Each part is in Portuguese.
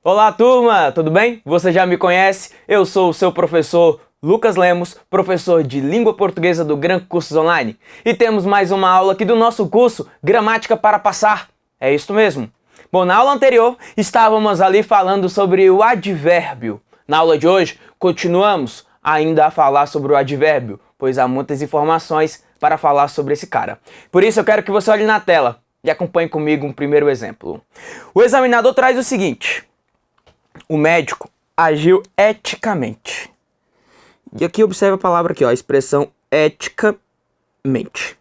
Olá, turma! Tudo bem? Você já me conhece? Eu sou o seu professor Lucas Lemos, professor de Língua Portuguesa do Gran Cursos Online. E temos mais uma aula aqui do nosso curso Gramática para Passar. É isso mesmo. Bom, na aula anterior estávamos ali falando sobre o advérbio. Na aula de hoje, continuamos ainda a falar sobre o advérbio, pois há muitas informações para falar sobre esse cara. Por isso eu quero que você olhe na tela e acompanhe comigo um primeiro exemplo. O examinador traz o seguinte: o médico agiu eticamente. E aqui observe a palavra aqui, ó, a expressão eticamente.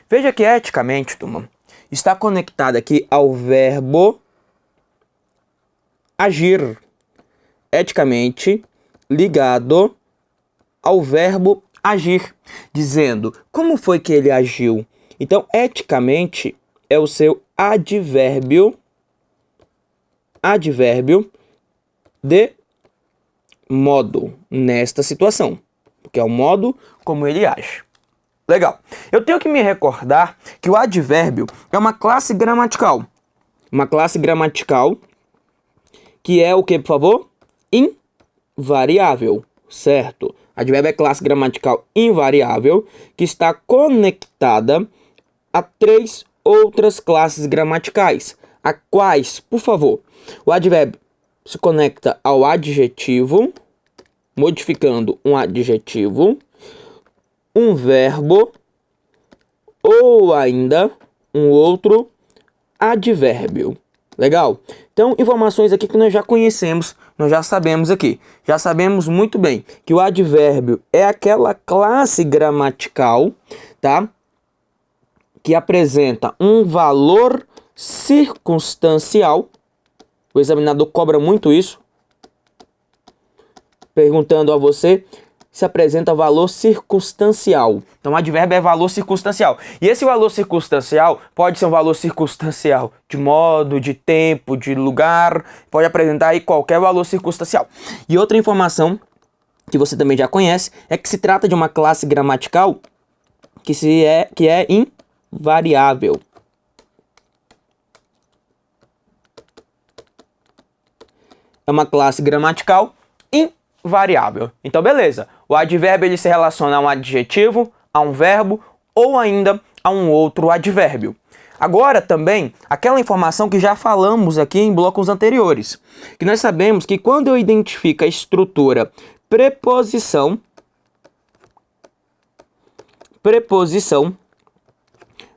Veja que eticamente, turma, está conectada aqui ao verbo agir. Eticamente ligado ao verbo agir, dizendo como foi que ele agiu. Então, eticamente é o seu advérbio de modo nesta situação, porque é o modo como ele age. Legal. Eu tenho que me recordar que o advérbio é uma classe gramatical. Uma classe gramatical que é o que, por favor? Invariável, certo? Advérbio é classe gramatical invariável que está conectada a 3 outras classes gramaticais. A quais, por favor, o advérbio se conecta ao adjetivo, modificando um adjetivo, um verbo ou ainda um outro advérbio. Legal? Então, informações aqui que nós já conhecemos, nós já sabemos aqui. Já sabemos muito bem que o advérbio é aquela classe gramatical, tá? Que apresenta um valor circunstancial. O examinador cobra muito isso, perguntando a você se apresenta valor circunstancial. Então, advérbio é valor circunstancial. E esse valor circunstancial pode ser um valor circunstancial de modo, de tempo, de lugar, pode apresentar aí qualquer valor circunstancial. E outra informação que você também já conhece é que se trata de uma classe gramatical que é invariável. É uma classe gramatical invariável. Então, beleza. O advérbio ele se relaciona a um adjetivo, a um verbo ou ainda a um outro advérbio. Agora, também, aquela informação que já falamos aqui em blocos anteriores, que nós sabemos que quando eu identifico a estrutura preposição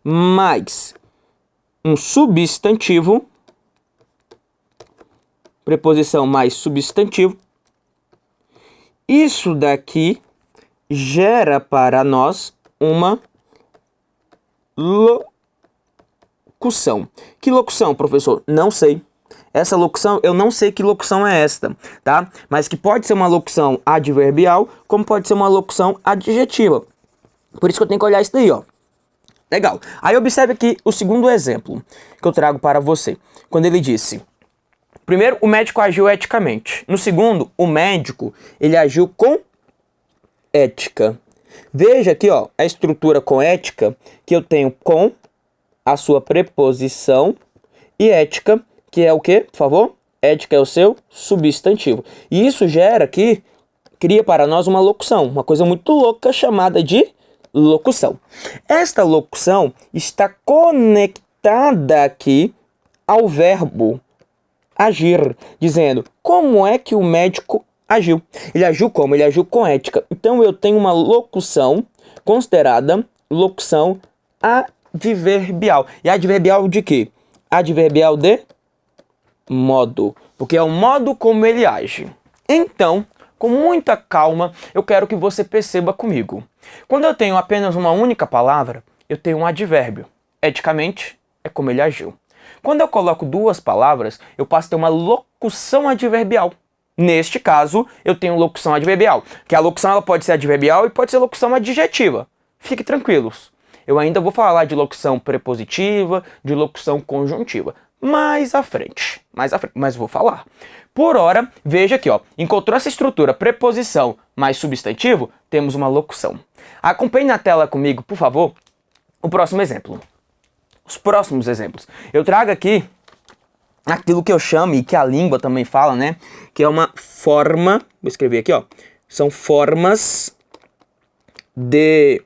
mais um substantivo, preposição mais substantivo, isso daqui gera para nós uma locução. Que locução, professor? Não sei. Essa locução, eu não sei que locução é esta, tá? Mas que pode ser uma locução adverbial, como pode ser uma locução adjetiva. Por isso que eu tenho que olhar isso daí, ó. Legal. Aí observe aqui o segundo exemplo que eu trago para você. Quando ele disse: primeiro, o médico agiu eticamente. No segundo, o médico, ele agiu com ética. Veja aqui, ó, a estrutura com ética, que eu tenho com a sua preposição e ética, que é o quê, por favor? Ética é o seu substantivo. E isso gera aqui, cria para nós uma locução, uma coisa muito louca chamada de locução. Esta locução está conectada aqui ao verbo agir, dizendo como é que o médico agiu. Ele agiu como? Ele agiu com ética. Então eu tenho uma locução considerada locução adverbial. E adverbial de quê? Adverbial de modo, porque é o modo como ele age. Então, com muita calma, eu quero que você perceba comigo. Quando eu tenho apenas uma única palavra, eu tenho um advérbio. Eticamente, é como ele agiu. Quando eu coloco duas palavras, eu passo a ter uma locução adverbial. Neste caso, eu tenho locução adverbial, que a locução ela pode ser adverbial e pode ser locução adjetiva. Fique tranquilos. Eu ainda vou falar de locução prepositiva, de locução conjuntiva. Mais à frente, mas vou falar. Por hora, veja aqui, ó, encontrou essa estrutura preposição mais substantivo, temos uma locução. Acompanhe na tela comigo, por favor, o próximo exemplo. Os próximos exemplos. Eu trago aqui aquilo que eu chamo e que a língua também fala, né? Que é uma forma, vou escrever aqui, ó. São formas de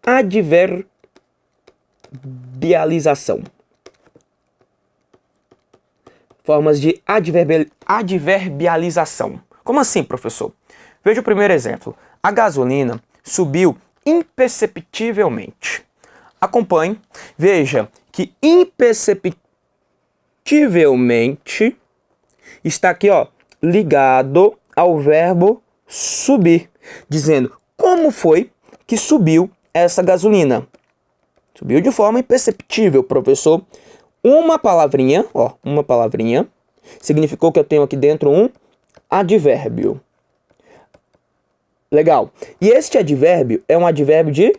adverbialização. Formas de adverbialização. Como assim, professor? Veja o primeiro exemplo. A gasolina subiu imperceptivelmente. Acompanhe. Veja que imperceptivelmente está aqui, ó, ligado ao verbo subir, dizendo como foi que subiu essa gasolina. Subiu de forma imperceptível, professor. Uma palavrinha, ó, uma palavrinha, significou que eu tenho aqui dentro um advérbio. Legal. E este advérbio é um advérbio de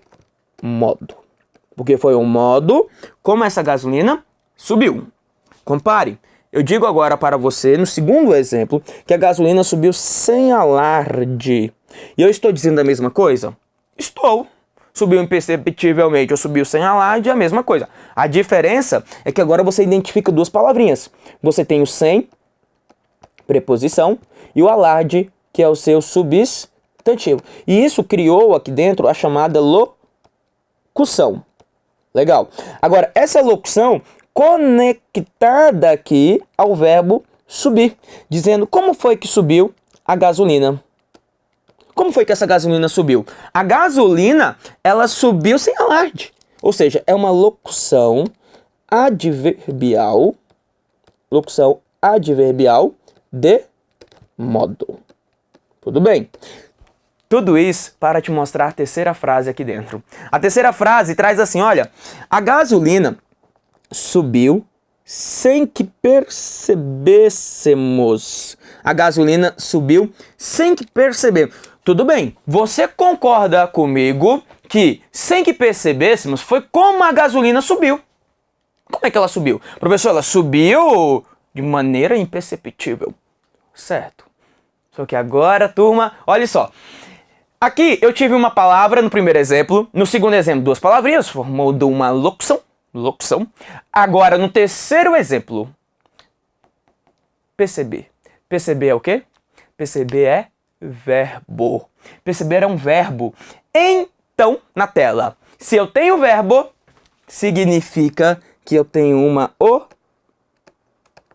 modo. Porque foi o modo como essa gasolina subiu. Compare. Eu digo agora para você, no segundo exemplo, que a gasolina subiu sem alarde. E eu estou dizendo a mesma coisa? Estou. Subiu imperceptivelmente ou subiu sem alarde, é a mesma coisa. A diferença é que agora você identifica duas palavrinhas. Você tem o sem, preposição, e o alarde, que é o seu substantivo. E isso criou aqui dentro a chamada locução. Legal. Agora, essa locução conectada aqui ao verbo subir, dizendo como foi que subiu a gasolina. Como foi que essa gasolina subiu? A gasolina, ela subiu sem alarde. Ou seja, é uma locução adverbial de modo. Tudo bem? Tudo isso para te mostrar a terceira frase aqui dentro. A terceira frase traz assim, olha, a gasolina subiu sem que percebêssemos. A gasolina subiu sem que percebemos. Tudo bem, você concorda comigo que sem que percebêssemos foi como a gasolina subiu. Como é que ela subiu? Professor, ela subiu de maneira imperceptível. Certo. Só que agora, turma, olha só. Aqui eu tive uma palavra no primeiro exemplo, no segundo exemplo duas palavrinhas, formou uma locução. Agora no terceiro exemplo, perceber. Perceber é o quê? Perceber é verbo. Perceber é um verbo. Então, na tela, se eu tenho verbo, significa que eu tenho uma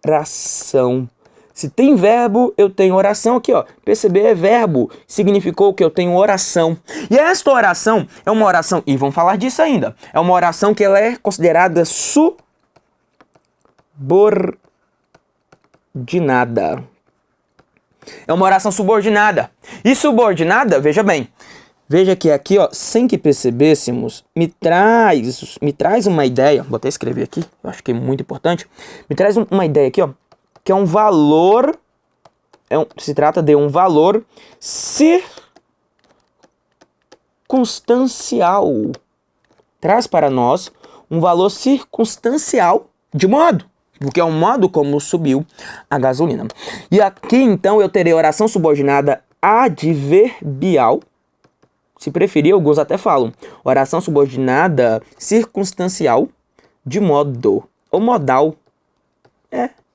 oração. Se tem verbo, eu tenho oração aqui, ó. Perceber é verbo, significou que eu tenho oração. E esta oração é uma oração, e vamos falar disso ainda, é uma oração que ela é considerada subordinada. É uma oração subordinada. E subordinada, veja bem, veja que aqui, ó, sem que percebêssemos, me traz uma ideia, vou até escrever aqui, eu acho que é muito importante, me traz uma ideia aqui, ó, que é um valor, se trata de um valor circunstancial. Traz para nós um valor circunstancial de modo, porque é um modo como subiu a gasolina. E aqui, então, eu terei oração subordinada adverbial. Se preferir, alguns até falam oração subordinada circunstancial de modo, ou modal.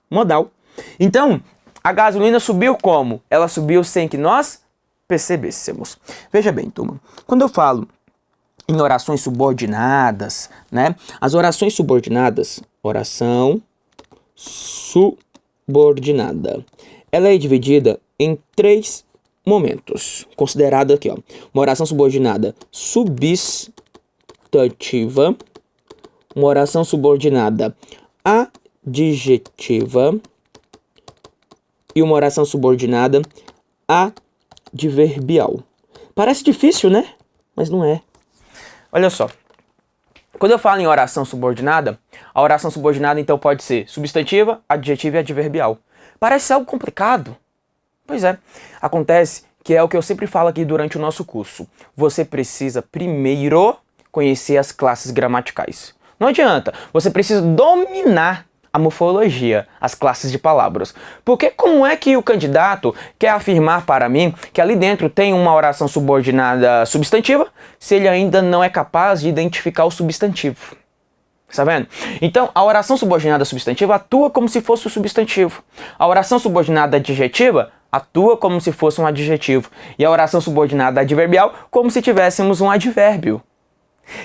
Modal. Então, a gasolina subiu como? Ela subiu sem que nós percebêssemos. Veja bem, turma, quando eu falo em orações subordinadas, né? As orações subordinadas, oração subordinada, ela é dividida em três momentos. Considerado aqui, ó, uma oração subordinada substantiva, uma oração subordinada adjetiva e uma oração subordinada adverbial. Parece difícil, né? Mas não é. Olha só. Quando eu falo em oração subordinada, a oração subordinada então pode ser substantiva, adjetiva e adverbial. Parece algo complicado. Pois é. Acontece que é o que eu sempre falo aqui durante o nosso curso. Você precisa primeiro conhecer as classes gramaticais. Não adianta. Você precisa dominar a morfologia, as classes de palavras. Porque como é que o candidato quer afirmar para mim que ali dentro tem uma oração subordinada substantiva se ele ainda não é capaz de identificar o substantivo? Tá vendo? Então, a oração subordinada substantiva atua como se fosse o substantivo. A oração subordinada adjetiva atua como se fosse um adjetivo. E a oração subordinada adverbial como se tivéssemos um advérbio.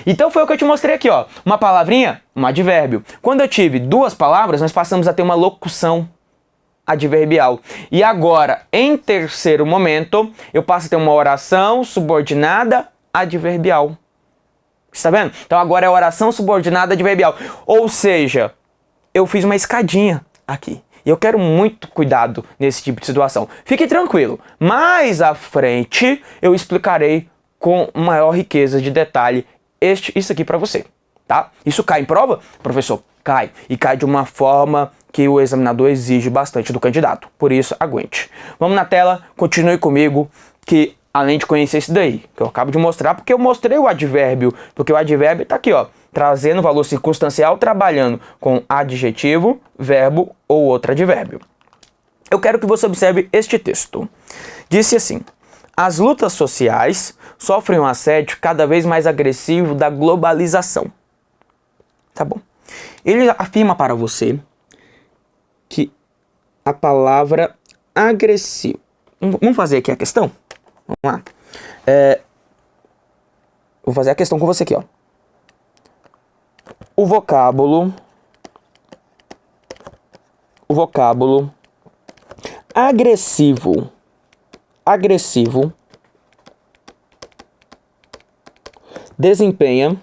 Então foi o que eu te mostrei aqui, ó. Uma palavrinha, um advérbio. Quando eu tive duas palavras, nós passamos a ter uma locução adverbial. E agora, em terceiro momento, eu passo a ter uma oração subordinada adverbial. Está vendo? Então agora é oração subordinada adverbial. Ou seja, eu fiz uma escadinha aqui. E eu quero muito cuidado nesse tipo de situação. Fique tranquilo. Mais à frente eu explicarei com maior riqueza de detalhe isso aqui para você. Tá? Isso cai em prova? Professor, cai. E cai de uma forma que o examinador exige bastante do candidato. Por isso, aguente. Vamos na tela, continue comigo, que além de conhecer isso daí, que eu acabo de mostrar, porque eu mostrei o advérbio, porque o advérbio está aqui, ó, trazendo valor circunstancial, trabalhando com adjetivo, verbo ou outro advérbio. Eu quero que você observe este texto. Disse assim: as lutas sociais sofrem um assédio cada vez mais agressivo da globalização. Tá bom. Ele afirma para você que a palavra agressivo... Vamos fazer aqui a questão? Vamos lá. Vou fazer a questão com você aqui, ó. O vocábulo agressivo desempenha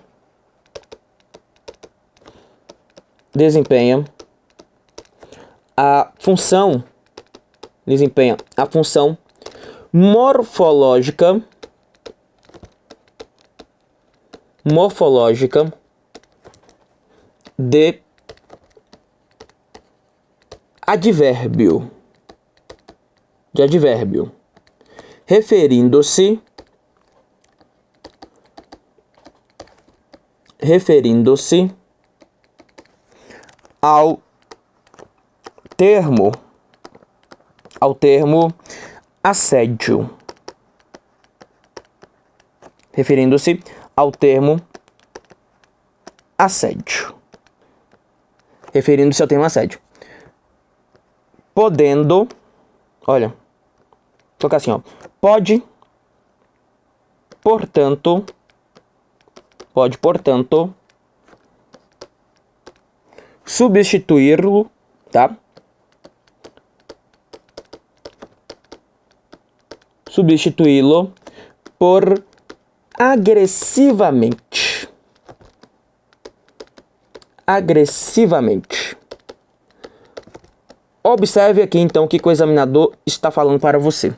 a função morfológica de advérbio, referindo-se ao termo assédio. Referindo-se ao termo assédio. Podendo, olha, tocar assim, ó. Pode, portanto, substituí-lo, tá? Substituí-lo por agressivamente. Observe aqui então o que o examinador está falando para você.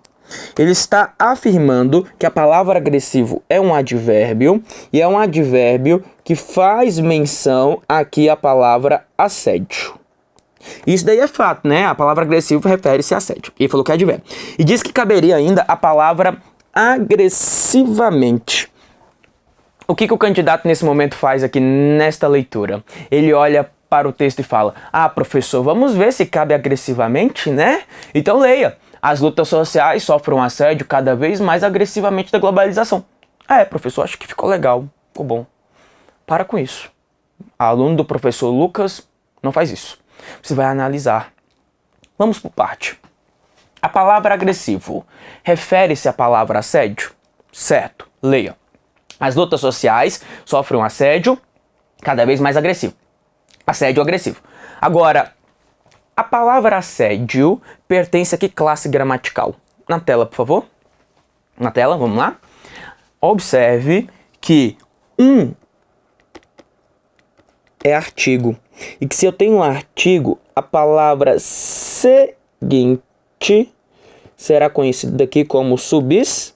Ele está afirmando que a palavra agressivo é um advérbio e é um advérbio que faz menção aqui à palavra assédio. Isso daí é fato, né? A palavra agressivo refere-se a assédio. Ele falou que é advérbio. E diz que caberia ainda a palavra agressivamente. O que o candidato nesse momento faz aqui nesta leitura? Ele olha para o texto e fala: ah, professor, vamos ver se cabe agressivamente, né? Então leia. As lutas sociais sofrem um assédio cada vez mais agressivamente da globalização. Professor, acho que ficou legal, ficou bom. Para com isso. Aluno do professor Lucas não faz isso. Você vai analisar. Vamos por parte. A palavra agressivo refere-se à palavra assédio? Certo, leia. As lutas sociais sofrem um assédio cada vez mais agressivo. Assédio agressivo. Agora, a palavra assédio pertence a que classe gramatical? Na tela, por favor. Na tela, vamos lá. Observe que é artigo. E que se eu tenho um artigo, a palavra seguinte será conhecida aqui como substantivo.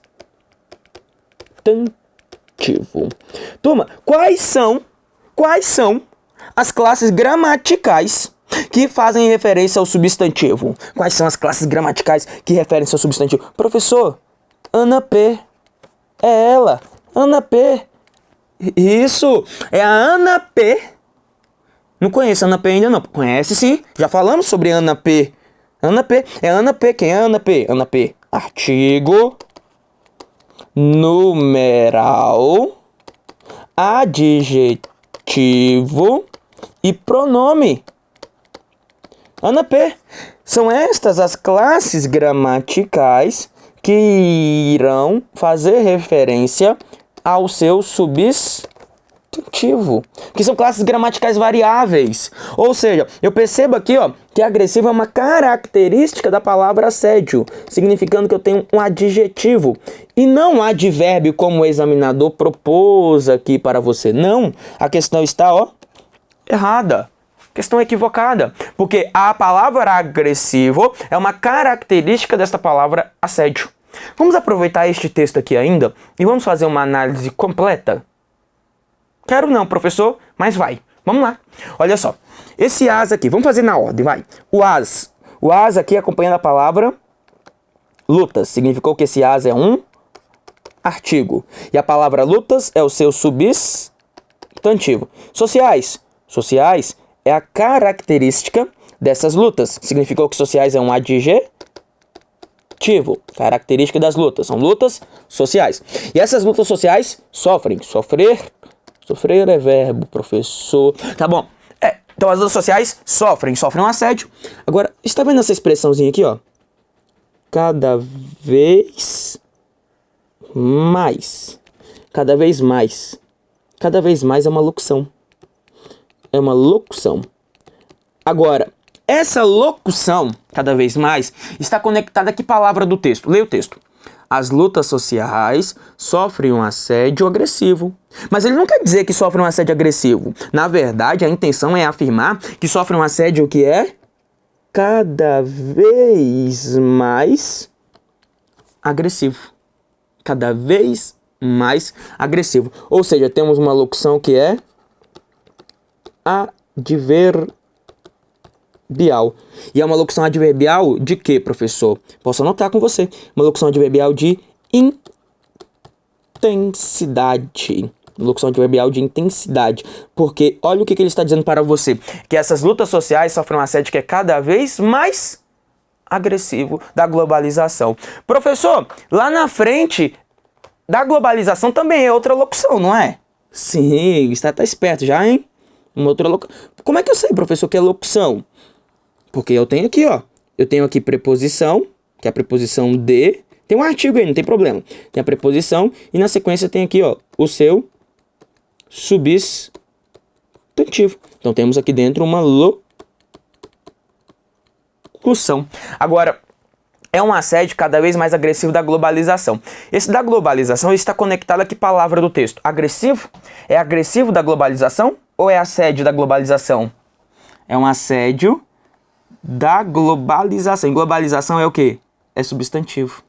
Turma, quais são as classes gramaticais que fazem referência ao substantivo? Quais são as classes gramaticais que referem-se ao substantivo? Professor, Ana P. É ela, Ana P. Isso, é a Ana P. Não conhece a Ana P ainda não? Conhece sim, já falamos sobre Ana P. Ana P, é Ana P, quem é Ana P? Ana P, artigo, numeral, adjetivo, e pronome. Ana P. São estas as classes gramaticais que irão fazer referência ao seu substantivo, que são classes gramaticais variáveis. Ou seja, eu percebo aqui, ó, que agressivo é uma característica da palavra assédio, significando que eu tenho um adjetivo e não um advérbio como o examinador propôs aqui para você. Não, a questão está, ó, errada. Questão equivocada, porque a palavra agressivo é uma característica desta palavra assédio. Vamos aproveitar este texto aqui ainda e vamos fazer uma análise completa? Quero não, professor, mas vai. Vamos lá. Olha só, esse as aqui, vamos fazer na ordem, vai. O as aqui acompanhando a palavra lutas, significou que esse as é um artigo. E a palavra lutas é o seu substantivo. Sociais é a característica dessas lutas. Significou que sociais é um adjetivo. Característica das lutas. São lutas sociais. E essas lutas sociais sofrem. Sofrer é verbo, professor. Tá bom. Então as lutas sociais sofrem um assédio. Agora, está vendo essa expressãozinha aqui, ó? Cada vez mais. Cada vez mais. Cada vez mais é uma locução. É uma locução. Agora, essa locução, cada vez mais, está conectada a que palavra do texto? Leia o texto. As lutas sociais sofrem um assédio agressivo. Mas ele não quer dizer que sofrem um assédio agressivo. Na verdade, a intenção é afirmar que sofrem um assédio que é cada vez mais agressivo. Cada vez mais agressivo. Ou seja, temos uma locução que é adverbial. E é uma locução adverbial de quê, professor? Posso anotar com você. Uma locução adverbial de intensidade. Locução adverbial de intensidade. Porque olha o que ele está dizendo para você. Que essas lutas sociais sofrem um assédio que é cada vez mais agressivo da globalização. Professor, lá na frente da globalização também é outra locução, não é? Sim, está esperto já, hein? Uma outra locução. Como é que eu sei, professor, que é locução? Porque eu tenho aqui, ó. Eu tenho aqui preposição, que é a preposição de. Tem um artigo aí, não tem problema. Tem a preposição e na sequência tem aqui, ó, o seu substantivo. Então temos aqui dentro uma locução. Agora, é um assédio cada vez mais agressivo da globalização. Esse da globalização está conectado a que palavra do texto? Agressivo? É agressivo da globalização ou é assédio da globalização? É um assédio da globalização. E globalização é o quê? É substantivo.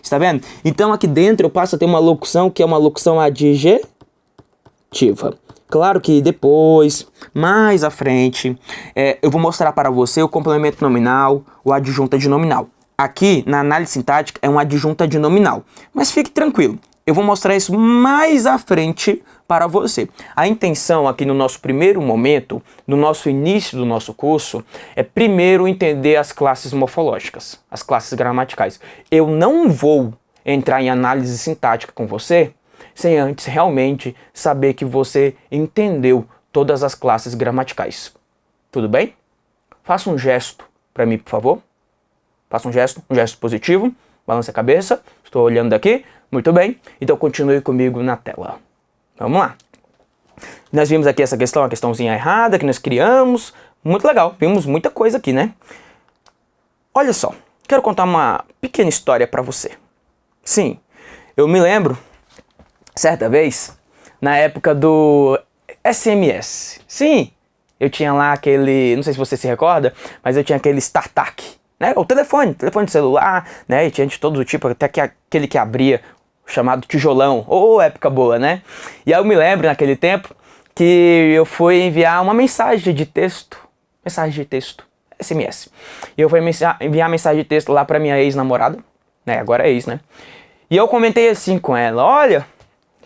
Está vendo? Então aqui dentro eu passo a ter uma locução que é uma locução adjetiva. Claro que depois, mais à frente, eu vou mostrar para você o complemento nominal, o adjunta de nominal. Aqui, na análise sintática, é um adjunta de nominal. Mas fique tranquilo, eu vou mostrar isso mais à frente para você. A intenção aqui no nosso primeiro momento, no nosso início do nosso curso, é primeiro entender as classes morfológicas, as classes gramaticais. Eu não vou entrar em análise sintática com você sem antes realmente saber que você entendeu todas as classes gramaticais. Tudo bem? Faça um gesto para mim, por favor. Faça um gesto positivo, balance a cabeça, estou olhando daqui, muito bem, então continue comigo na tela. Vamos lá. Nós vimos aqui essa questão, a questãozinha errada que nós criamos, muito legal, vimos muita coisa aqui, né? Olha só, quero contar uma pequena história para você. Sim, eu me lembro, certa vez, na época do SMS. Sim, eu tinha lá aquele, não sei se você se recorda, mas eu tinha aquele StarTAC. Né? O telefone de celular, né? E tinha de todo tipo, até que aquele que abria, chamado tijolão. Época boa, né? E aí eu me lembro, naquele tempo, que eu fui enviar uma mensagem de texto, SMS. E eu fui enviar mensagem de texto lá pra minha ex-namorada, né? Agora é ex, né? E eu comentei assim com ela, olha,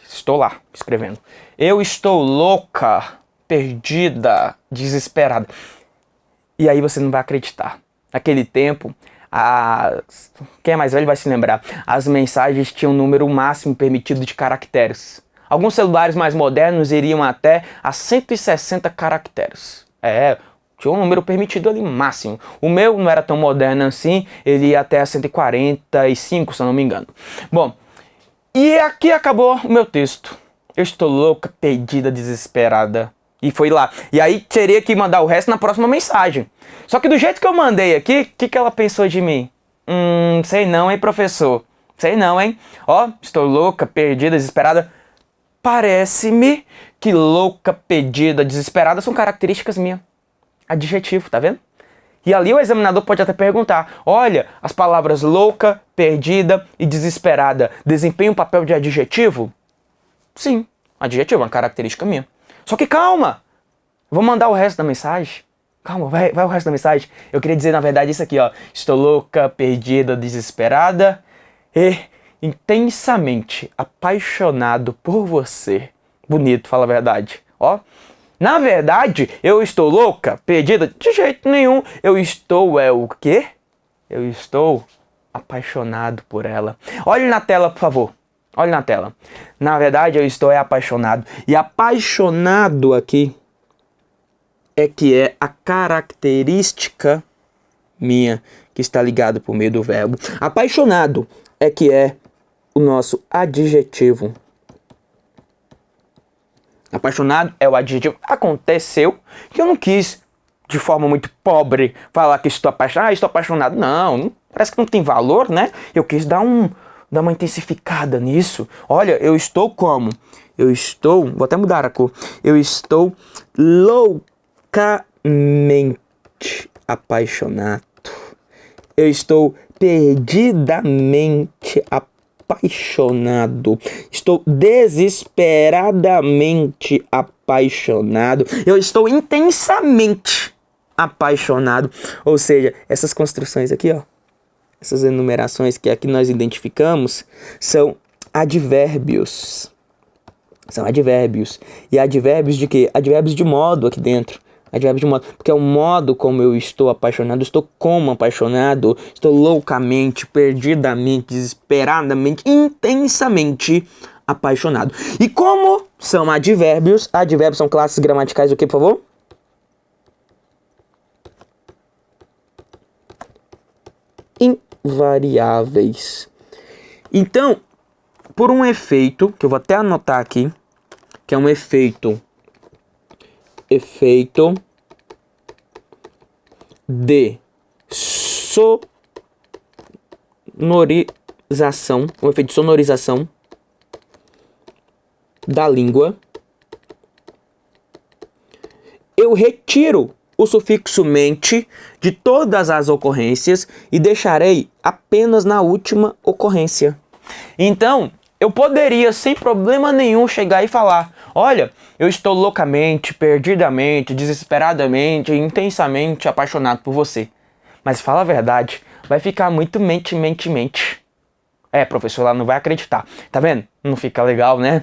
estou lá, escrevendo. Eu estou louca, perdida, desesperada. E aí você não vai acreditar. Naquele tempo, quem é mais velho vai se lembrar, as mensagens tinham um número máximo permitido de caracteres. Alguns celulares mais modernos iriam até a 160 caracteres. Tinha um número permitido ali, máximo. O meu não era tão moderno assim, ele ia até a 145, se eu não me engano. Bom, e aqui acabou o meu texto. Eu estou louca, perdida, desesperada. E foi lá. E aí teria que mandar o resto na próxima mensagem. Só que do jeito que eu mandei aqui, o que ela pensou de mim? Sei não, hein, professor? Sei não, hein? Ó, estou louca, perdida, desesperada. Parece-me que louca, perdida, desesperada são características minhas. Adjetivo, tá vendo? E ali o examinador pode até perguntar: olha, as palavras louca, perdida e desesperada desempenham um papel de adjetivo? Sim, adjetivo é uma característica minha. Só que calma, vou mandar o resto da mensagem. Calma, vai o resto da mensagem. Eu queria dizer na verdade isso aqui, ó. Estou louca, perdida, desesperada e intensamente apaixonado por você. Bonito, fala a verdade. Ó. Na verdade, eu estou louca, perdida? De jeito nenhum. Eu estou o quê? Eu estou apaixonado por ela. Olhe na tela, por favor. Olhe na tela. Na verdade, eu estou apaixonado. E apaixonado aqui é que é a característica minha que está ligada por meio do verbo. Apaixonado é que é o nosso adjetivo. Apaixonado é o adjetivo. Aconteceu que eu não quis, de forma muito pobre, falar que estou apaixonado. Estou apaixonado. Não, parece que não tem valor, né? Eu quis dar uma intensificada nisso. Olha, eu estou como? Eu estou, vou até mudar a cor. Eu estou loucamente apaixonado. Eu estou perdidamente apaixonado. Estou desesperadamente apaixonado. Eu estou intensamente apaixonado. Ou seja, essas construções aqui, ó, essas enumerações que aqui nós identificamos são advérbios. São advérbios. E advérbios de quê? Advérbios de modo aqui dentro. Advérbio de modo. Porque é o modo como eu estou apaixonado. Estou como apaixonado. Estou loucamente, perdidamente, desesperadamente, intensamente apaixonado. E como são advérbios? Advérbios são classes gramaticais do que, por favor? Invariáveis. Então, por um efeito, que eu vou até anotar aqui, que é um efeito de sonorização, um efeito de sonorização da língua, eu retiro o sufixo mente de todas as ocorrências e deixarei apenas na última ocorrência. Então, eu poderia, sem problema nenhum, chegar e falar: olha, eu estou loucamente, perdidamente, desesperadamente, intensamente apaixonado por você. Mas fala a verdade, vai ficar muito mente. Professor, ela não vai acreditar. Tá vendo? Não fica legal, né?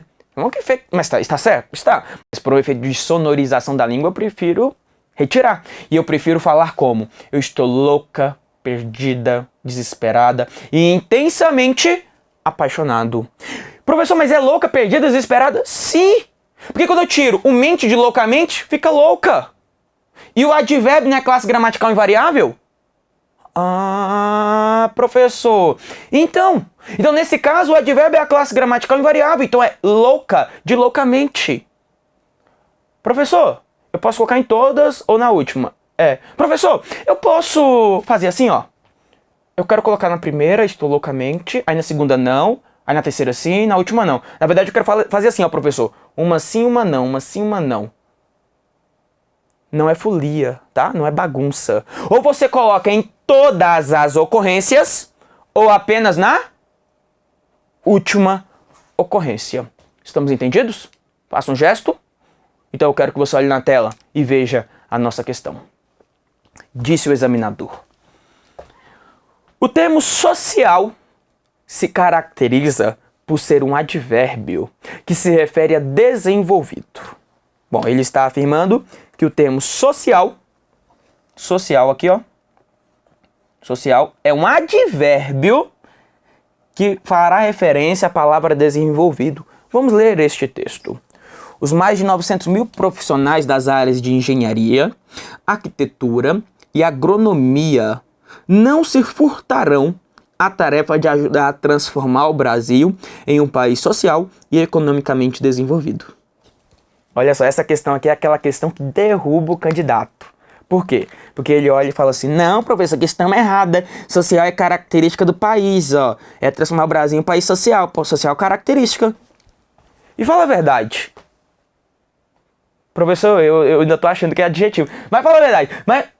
Mas está certo? Está. Mas por um efeito de sonorização da língua, eu prefiro retirar. E eu prefiro falar como: eu estou louca, perdida, desesperada e intensamente apaixonado. Professor, mas é louca, perdida, desesperada? Sim! Porque quando eu tiro o mente de loucamente, fica louca. E o advérbio não é classe gramatical invariável? Ah, professor. Então nesse caso o advérbio é a classe gramatical invariável. Então é louca, de loucamente. Professor, eu posso colocar em todas ou na última? Professor, eu posso fazer assim, ó. Eu quero colocar na primeira, estou loucamente, aí na segunda não, aí na terceira sim, na última não. Na verdade eu quero fazer assim, ó, professor. Uma sim, uma não, uma sim, uma não. Não é folia, tá? Não é bagunça. Ou você coloca em todas as ocorrências, ou apenas na última ocorrência. Estamos entendidos? Faça um gesto. Então eu quero que você olhe na tela e veja a nossa questão. Disse o examinador: o termo social se caracteriza por ser um advérbio que se refere a desenvolvido. Bom, ele está afirmando que o termo social aqui, ó, social é um advérbio que fará referência à palavra desenvolvido. Vamos ler este texto. os mais de 900 mil profissionais das áreas de engenharia, arquitetura e agronomia não se furtarão a tarefa de ajudar a transformar o Brasil em um país social e economicamente desenvolvido. Olha só, essa questão aqui é aquela questão que derruba o candidato. Por quê? Porque ele olha e fala assim, não, professor, a questão é errada. Social é característica do país, ó. É transformar o Brasil em um país social. Pô, social é característica. E fala a verdade. Professor, eu ainda tô achando que é adjetivo. Mas fala a verdade.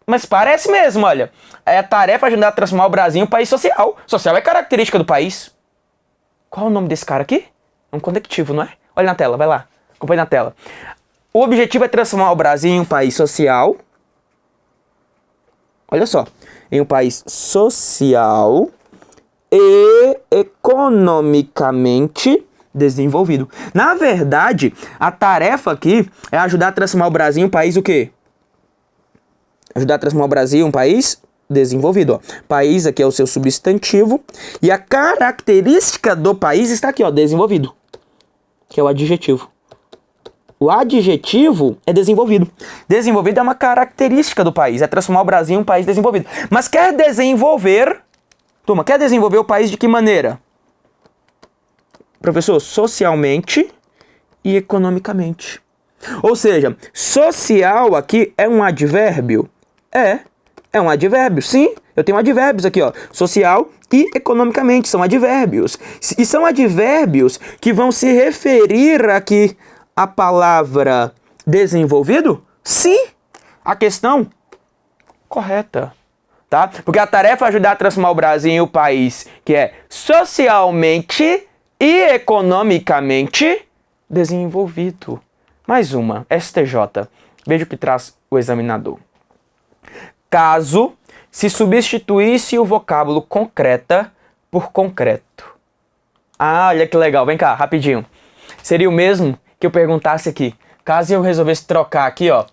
Mas parece mesmo, olha. É a tarefa de ajudar a transformar o Brasil em um país social. Social é característica do país. Qual é o nome desse cara aqui? É um conectivo, não é? Olha na tela, vai lá. Acompanhe na tela. O objetivo é transformar o Brasil em um país social. Olha só. Em um país social e economicamente desenvolvido. Na verdade, a tarefa aqui é ajudar a transformar o Brasil em um país o quê? Ajudar a transformar o Brasil em um país desenvolvido. Ó. País aqui é o seu substantivo e a característica do país está aqui, ó, desenvolvido, que é o adjetivo. O adjetivo é desenvolvido. Desenvolvido é uma característica do país, é transformar o Brasil em um país desenvolvido. Mas quer desenvolver, turma, quer desenvolver o país de que maneira? Professor, socialmente e economicamente. Ou seja, social aqui é um advérbio? É um advérbio, sim. Eu tenho advérbios aqui, ó. Social e economicamente, são advérbios. E são advérbios que vão se referir aqui à palavra desenvolvido? Sim. A questão correta. Tá? Porque a tarefa é ajudar a transformar o Brasil em um país que é socialmente e economicamente desenvolvido. Mais uma, STJ. Veja o que traz o examinador. Caso se substituísse o vocábulo concreta por concreto. Ah, olha que legal. Vem cá, rapidinho. Seria o mesmo que eu perguntasse aqui. Caso eu resolvesse trocar aqui, ó,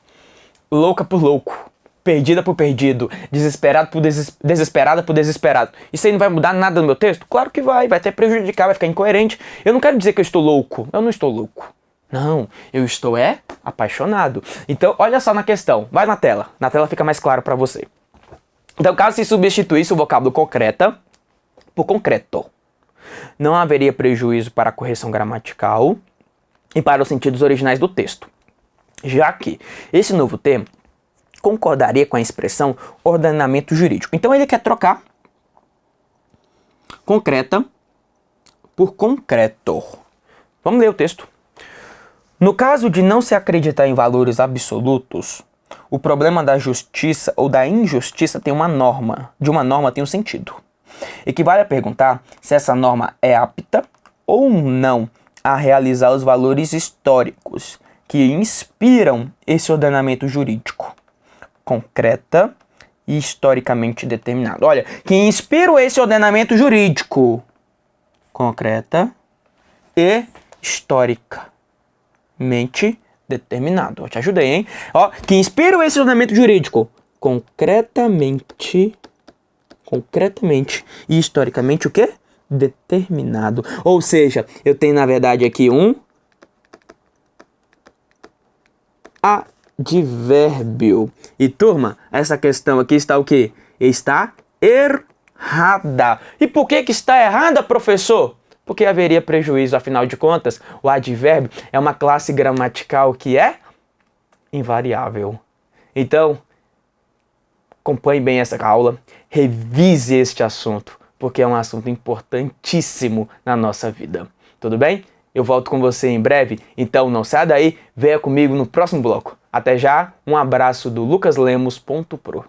louca por louco, perdida por perdido, desesperado por desesperada por desesperado. Isso aí não vai mudar nada no meu texto? Claro que vai até prejudicar, vai ficar incoerente. Eu não quero dizer que eu estou louco. Eu não estou louco. Não, eu estou apaixonado. Então, olha só na questão. Vai na tela. Na tela fica mais claro para você. Então, caso se substituísse o vocábulo concreta por concreto, não haveria prejuízo para a correção gramatical e para os sentidos originais do texto, já que esse novo termo concordaria com a expressão ordenamento jurídico. Então, ele quer trocar concreta por concreto. Vamos ler o texto. No caso de não se acreditar em valores absolutos, o problema da justiça ou da injustiça tem uma norma. De uma norma tem um sentido. Equivale a perguntar se essa norma é apta ou não a realizar os valores históricos que inspiram esse ordenamento jurídico, concreta e historicamente determinado. Olha, que inspiram esse ordenamento jurídico, concreta e histórica. Mente determinado. Eu te ajudei, hein? Ó, que inspira esse ordenamento jurídico concretamente e historicamente o quê? Determinado. Ou seja, eu tenho na verdade aqui um advérbio. E turma, essa questão aqui está o quê? Está errada. E por que está errada, professor? Porque haveria prejuízo, afinal de contas, o advérbio é uma classe gramatical que é invariável. Então, acompanhe bem essa aula, revise este assunto, porque é um assunto importantíssimo na nossa vida. Tudo bem? Eu volto com você em breve, então não saia daí, venha comigo no próximo bloco. Até já, um abraço do lucaslemos.pro.